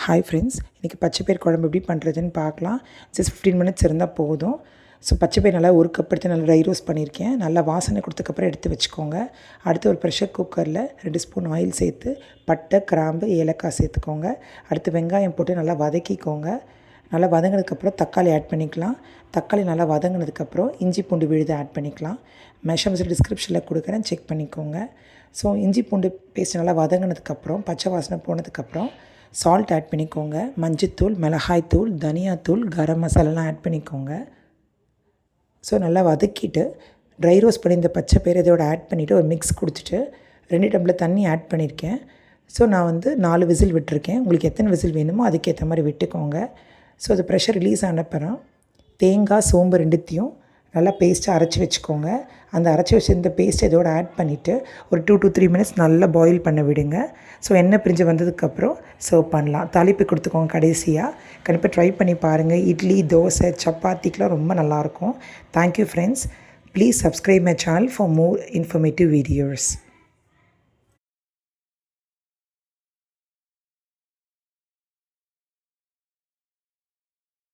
Hi friends, இன்றைக்கி பச்சைப்பயிர் குழம்பு எப்படி பண்ணுறதுன்னு பார்க்கலாம். ஜஸ்ட் 15 மினிட்ஸ் இருந்தால் போதும். ஸோ பச்சைப்பயிர் நல்லா ஒரு கப் எடுத்து நல்லா ட்ரை ரோஸ்ட் பண்ணியிருக்கேன். நல்லா வாசனை கொடுத்ததுக்கப்புறம் எடுத்து வச்சுக்கோங்க. அடுத்து ஒரு ப்ரெஷர் குக்கரில் 2 ஸ்பூன் ஆயில் சேர்த்து பட்டை, கிராம்பு, ஏலக்காய் சேர்த்துக்கோங்க. அடுத்து வெங்காயம் போட்டு நல்லா வதக்கிக்கோங்க. நல்லா வதங்கினதுக்கப்புறம் தக்காளி ஆட் பண்ணிக்கலாம். தக்காளி நல்லா வதங்கினதுக்கப்புறம் இஞ்சி பூண்டு விழுது ஆட் பண்ணிக்கலாம். மெஷர்மெண்ட்ஸ் டிஸ்கிரிப்ஷனில் கொடுக்குறேன், செக் பண்ணிக்கோங்க. ஸோ இஞ்சி பூண்டு பேஸ்ட் நல்லா வதங்கினதுக்கப்புறம் பச்சை வாசனை போனதுக்கப்புறம் சால்ட் ஆட் பண்ணிக்கோங்க. மஞ்சத்தூள், மிளகாய்த்தூள், தனியாத்தூள், கரம் மசாலாலாம் ஆட் பண்ணிக்கோங்க. ஸோ நல்லா வதக்கிட்டு ட்ரை ரோஸ்ட் பண்ணி இந்த பச்சை பயிர் இதோட ஆட் பண்ணிவிட்டு ஒரு மிக்ஸ் கொடுத்துட்டு 2 டம்ளர் தண்ணி ஆட் பண்ணியிருக்கேன். ஸோ நான் 4 விசில் விட்டுருக்கேன். உங்களுக்கு எத்தனை விசில் வேணுமோ அதுக்கேற்ற மாதிரி விட்டுக்கோங்க. ஸோ அது ப்ரெஷர் ரிலீஸ் ஆனப்புறம் தேங்காய், சோம்பு 2த்தையும் நல்லா பேஸ்ட்டாக அரைச்சி வச்சுக்கோங்க. அந்த அரைச்சி வச்சுருந்த பேஸ்ட் இதோட ஆட் பண்ணிவிட்டு ஒரு 2 to 3 மினிட்ஸ் நல்லா பாயில் பண்ண விடுங்க. ஸோ எண்ணெய் பிரிஞ்சு வந்ததுக்கப்புறம் சர்வ் பண்ணலாம். தாளிப்பு கொடுத்துக்கோங்க கடைசியாக. கண்டிப்பாக ட்ரை பண்ணி பாருங்கள். இட்லி, தோசை, சப்பாத்திக்கெலாம் ரொம்ப நல்லாயிருக்கும். Thank you friends. Please subscribe my channel for more informative videos.